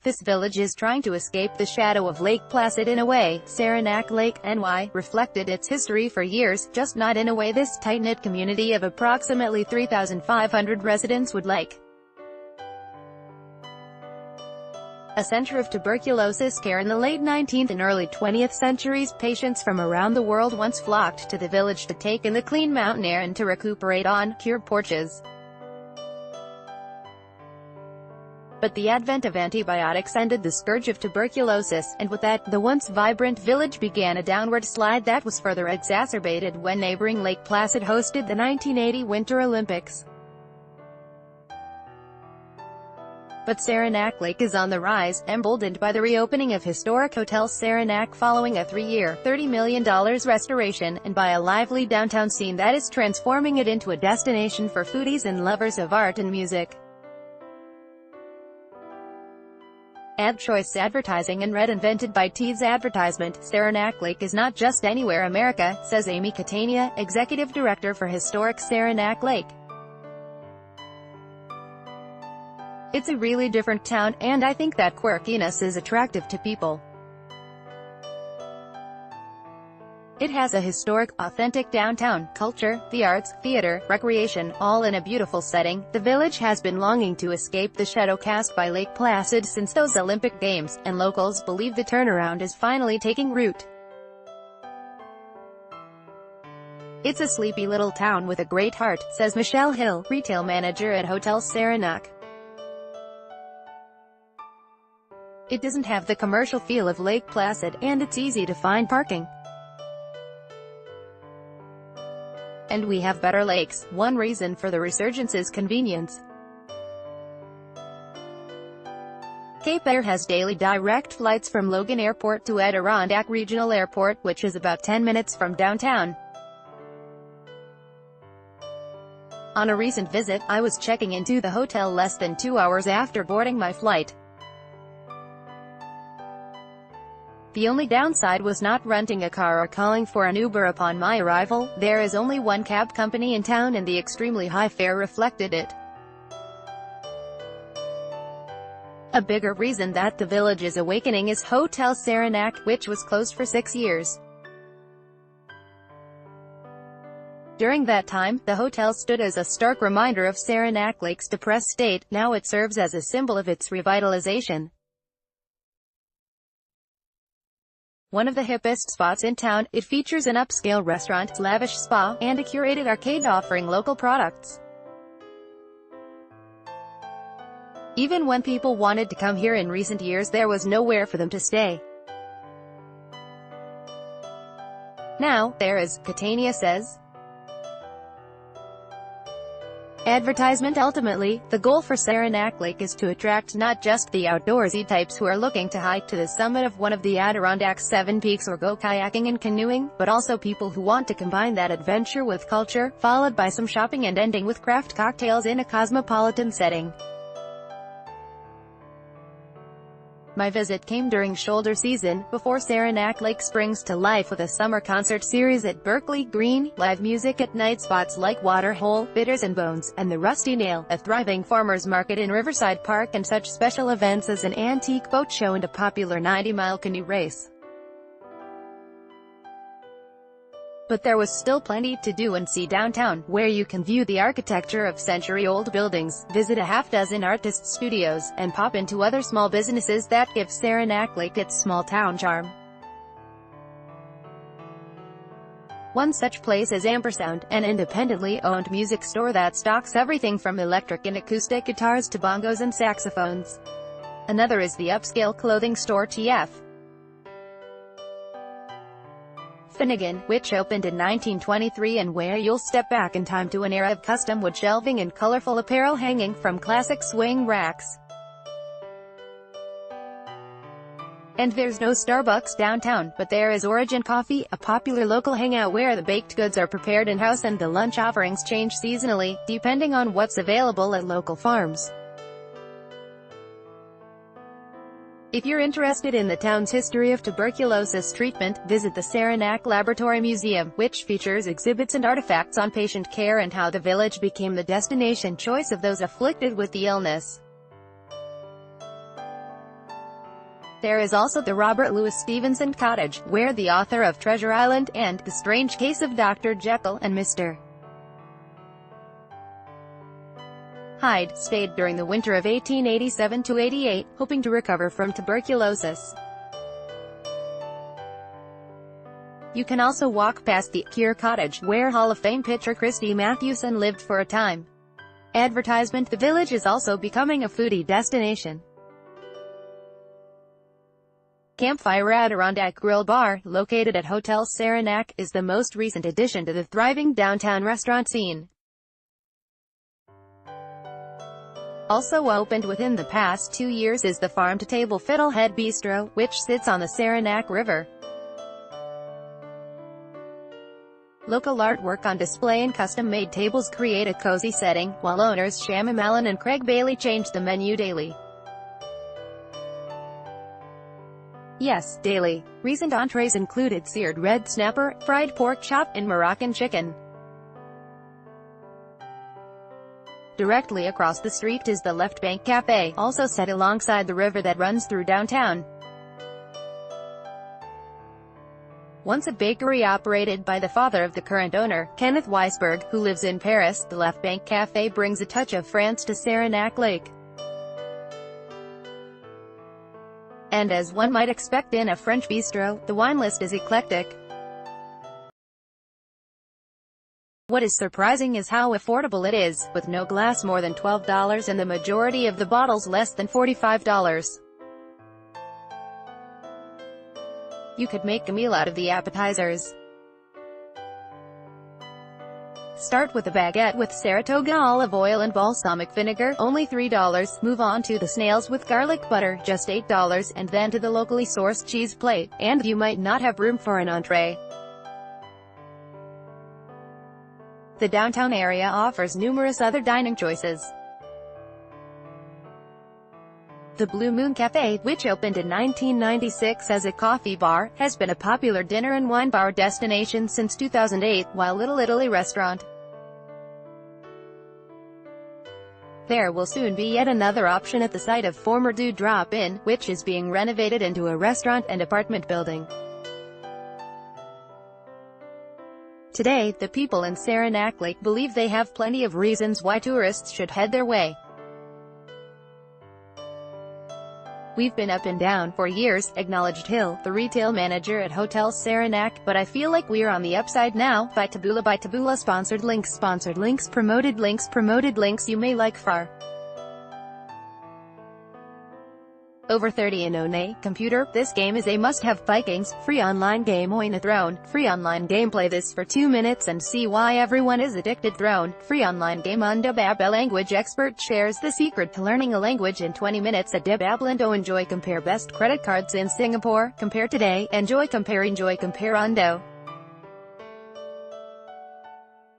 This village is trying to escape the shadow of Lake Placid in a way Saranac Lake, NY, reflected its history for years, just not in a way this tight-knit community of approximately 3,500 residents would like. A center of tuberculosis care in the late 19th and early 20th centuries, patients from around the world once flocked to the village to take in the clean mountain air and to recuperate on cured porches. But the advent of antibiotics ended the scourge of tuberculosis, and with that, the once vibrant village began a downward slide that was further exacerbated when neighboring Lake Placid hosted the 1980 Winter Olympics. But Saranac Lake is on the rise, emboldened by the reopening of historic Hotel Saranac following a 3-year, $30 million restoration, and by a lively downtown scene that is transforming it into a destination for foodies and lovers of art and music. Ad choice advertising and invented by Teads advertisement. Saranac Lake is not just anywhere America, says Amy Catania, executive director for Historic Saranac Lake. It's a really different town, and I think that quirkiness is attractive to people. It has a historic, authentic downtown, culture, the arts, theater, recreation, all in a beautiful setting. The village has been longing to escape the shadow cast by Lake Placid since those Olympic Games, and locals believe the turnaround is finally taking root. It's a sleepy little town with a great heart, says Michelle Hill, retail manager at Hotel Saranac. It doesn't have the commercial feel of Lake Placid, and it's easy to find parking. And we have better lakes. One reason for the resurgence is convenience. Cape Air has daily direct flights from Logan Airport to Adirondack Regional Airport, which is about 10 minutes from downtown. On a recent visit, I was checking into the hotel less than 2 hours after boarding my flight. The only downside was not renting a car or calling for an Uber upon my arrival. There is only one cab company in town and the extremely high fare reflected it. A bigger reason that the village is awakening is Hotel Saranac, which was closed for 6 years. During that time, the hotel stood as a stark reminder of Saranac Lake's depressed state. Now it serves as a symbol of its revitalization. One of the hippest spots in town, it features an upscale restaurant, lavish spa, and a curated arcade offering local products. Even when people wanted to come here in recent years, there was nowhere for them to stay. Now, there is, Catania says. Advertisement. Ultimately, the goal for Saranac Lake is to attract not just the outdoorsy types who are looking to hike to the summit of one of the Adirondack's 7 peaks or go kayaking and canoeing, but also people who want to combine that adventure with culture, followed by some shopping and ending with craft cocktails in a cosmopolitan setting. My visit came during shoulder season, before Saranac Lake springs to life with a summer concert series at Berkeley Green, live music at night spots like Waterhole, Bitters and Bones, and the Rusty Nail, a thriving farmers market in Riverside Park, and such special events as an antique boat show and a popular 90-mile canoe race. But there was still plenty to do and see downtown, where you can view the architecture of century-old buildings, visit a half-dozen artist studios, and pop into other small businesses that give Saranac Lake its small-town charm. One such place is Ampersound, an independently owned music store that stocks everything from electric and acoustic guitars to bongos and saxophones. Another is the upscale clothing store TF Finnegan, which opened in 1923 and where you'll step back in time to an era of custom wood shelving and colorful apparel hanging from classic swing racks. And there's no Starbucks downtown, but there is Origin Coffee, a popular local hangout where the baked goods are prepared in-house and the lunch offerings change seasonally, depending on what's available at local farms. If you're interested in the town's history of tuberculosis treatment, visit the Saranac Laboratory Museum, which features exhibits and artifacts on patient care and how the village became the destination choice of those afflicted with the illness. There is also the Robert Louis Stevenson Cottage, where the author of Treasure Island and The Strange Case of Dr. Jekyll and Mr. Hyde stayed during the winter of 1887–88, hoping to recover from tuberculosis. You can also walk past the Cure Cottage, where Hall of Fame pitcher Christy Mathewson lived for a time. Advertisement: the village is also becoming a foodie destination. Campfire Adirondack Grill Bar, located at Hotel Saranac, is the most recent addition to the thriving downtown restaurant scene. Also opened within the past 2 years is the Farm-to-Table Fiddlehead Bistro, which sits on the Saranac River. Local artwork on display and custom-made tables create a cozy setting, while owners Shamim Allen and Craig Bailey change the menu daily. Yes, daily. Recent entrees included seared red snapper, fried pork chop, and Moroccan chicken. Directly across the street is the Left Bank Cafe, also set alongside the river that runs through downtown. Once a bakery operated by the father of the current owner, Kenneth Weisberg, who lives in Paris, the Left Bank Cafe brings a touch of France to Saranac Lake. And as one might expect in a French bistro, the wine list is eclectic. What is surprising is how affordable it is, with no glass more than $12 and the majority of the bottles less than $45. You could make a meal out of the appetizers. Start with a baguette with Saratoga olive oil and balsamic vinegar, only $3. Move on to the snails with garlic butter, just $8, and then to the locally sourced cheese plate, and you might not have room for an entree. The downtown area offers numerous other dining choices. The Blue Moon Cafe, which opened in 1996 as a coffee bar, has been a popular dinner and wine bar destination since 2008, while Little Italy restaurant. There will soon be yet another option at the site of former Do Drop-In, which is being renovated into a restaurant and apartment building. Today, the people in Saranac Lake believe they have plenty of reasons why tourists should head their way. "We've been up and down for years," acknowledged Hill, the retail manager at Hotel Saranac, "but I feel like we're on the upside now." By Taboola Sponsored links promoted links you may like far. Over 30 in One computer. This game is a must-have. Vikings, free online game. Oin a Throne, free online game. Play this for 2 minutes and see why everyone is addicted. Throne, free online game. Undubab, a language expert shares the secret to learning a language in 20 minutes at Debablando. Enjoy. Compare best credit cards in Singapore. Compare today. Enjoy. Compare Undo.